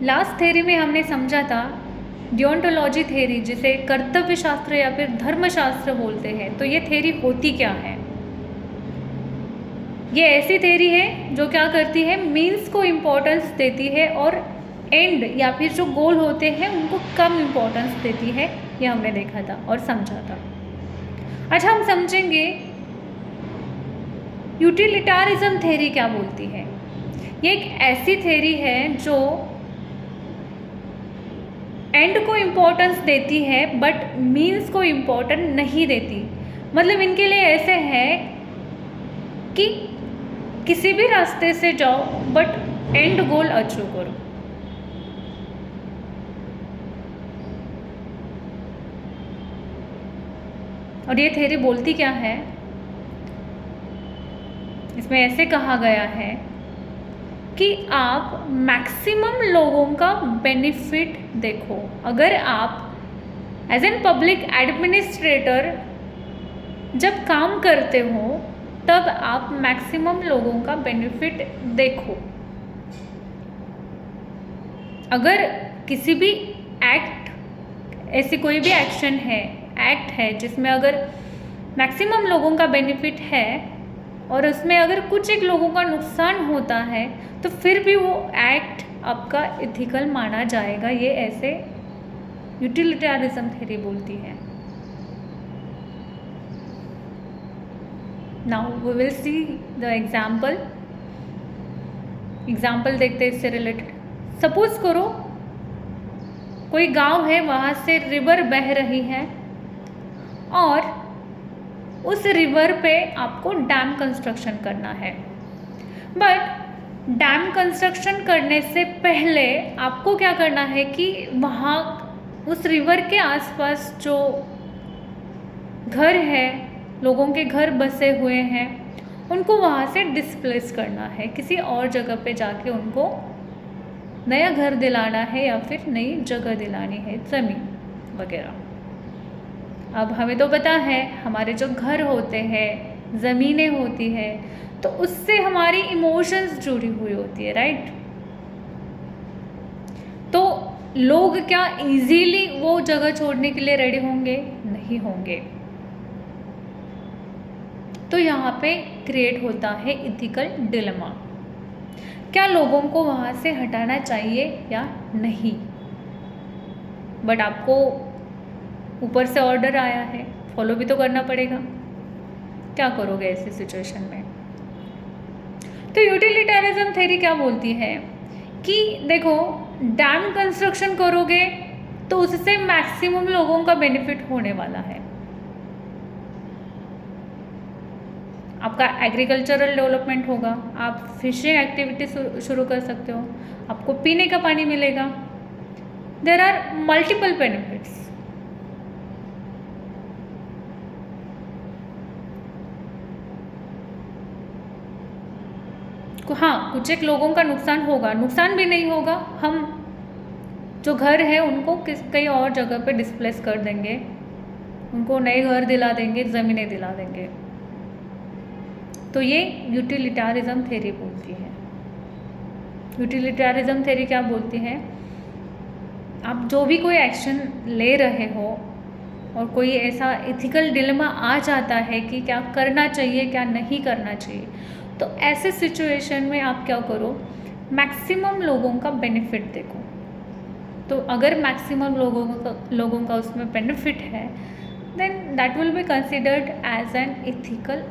Last theory में हमने समझा था डियोंटोलॉजी थ्योरी, जिसे कर्तव्य शास्त्र या फिर धर्मशास्त्र बोलते हैं। तो ये थ्योरी होती क्या है? ये ऐसी थ्योरी है जो क्या करती है, मीन्स को इम्पोर्टेंस देती है और एंड या फिर जो गोल होते हैं उनको कम इम्पोर्टेंस देती है। ये हमने देखा था और समझा था। अच्छा, हम समझेंगे यूटिलिटारिज्म थ्योरी क्या बोलती है। ये एक ऐसी थ्योरी है जो एंड को इम्पोर्टेंस देती है बट मीन्स को इम्पोर्टेंट नहीं देती। मतलब इनके लिए ऐसे है कि किसी भी रास्ते से जाओ बट एंड गोल अचीव करो। और ये थ्योरी बोलती क्या है, इसमें ऐसे कहा गया है कि आप मैक्सिमम लोगों का बेनिफिट देखो। अगर आप एज एन पब्लिक एडमिनिस्ट्रेटर जब काम करते हो तब आप मैक्सिमम लोगों का बेनिफिट देखो। अगर किसी भी एक्ट, ऐसी कोई भी एक्शन है, एक्ट है जिसमें अगर मैक्सिमम लोगों का बेनिफिट है और उसमें अगर कुछ एक लोगों का नुकसान होता है तो फिर भी वो एक्ट आपका एथिकल माना जाएगा। ये ऐसे यूटिलिटारिज्म थ्योरी बोलती है। Now we will see the example देखते हैं इससे रिलेटेड। सपोज करो कोई गांव है, वहाँ से रिवर बह रही है और उस रिवर पे आपको डैम कंस्ट्रक्शन करना है। बट डैम कंस्ट्रक्शन करने से पहले आपको क्या करना है कि वहाँ उस रिवर के आसपास जो घर है, लोगों के घर बसे हुए हैं, उनको वहाँ से डिस्प्लेस करना है, किसी और जगह पे जाके उनको नया घर दिलाना है या फिर नई जगह दिलानी है, ज़मीन वगैरह। अब हमें तो पता है हमारे जो घर होते हैं, ज़मीनें होती है, तो उससे हमारी इमोशंस जुड़ी हुई होती है, राइट। तो लोग क्या इजीली वो जगह छोड़ने के लिए रेडी होंगे? नहीं होंगे। तो यहाँ पे क्रिएट होता है इथिकल डिलेमा। क्या लोगों को वहाँ से हटाना चाहिए या नहीं? बट आपको ऊपर से ऑर्डर आया है, फॉलो भी तो करना पड़ेगा। क्या करोगे ऐसी सिचुएशन में? तो यूटिलिटारिज्म थ्योरी क्या बोलती है कि देखो, डैम कंस्ट्रक्शन करोगे तो उससे मैक्सिमम लोगों का बेनिफिट होने वाला है। आपका एग्रीकल्चरल डेवलपमेंट होगा, आप फिशिंग एक्टिविटी शुरू कर सकते हो, आपको पीने का पानी मिलेगा। There are multiple benefits. हाँ, कुछ एक लोगों का नुकसान होगा, नुकसान भी नहीं होगा, हम जो घर है उनको कई और जगह पे डिस्प्लेस कर देंगे, उनको नए घर दिला देंगे, ज़मीनें दिला देंगे। तो ये यूटिलिटारिज्म थ्योरी बोलती है। यूटिलिटारिज्म थ्योरी क्या बोलती है, आप जो भी कोई एक्शन ले रहे हो और कोई ऐसा इथिकल डिलेमा आ जाता है कि क्या करना चाहिए क्या नहीं करना चाहिए, तो ऐसे सिचुएशन में आप क्या करो, मैक्सिमम लोगों का बेनिफिट देखो। तो अगर मैक्सिमम लोगों का उसमें बेनिफिट है, then that will be considered as an ethical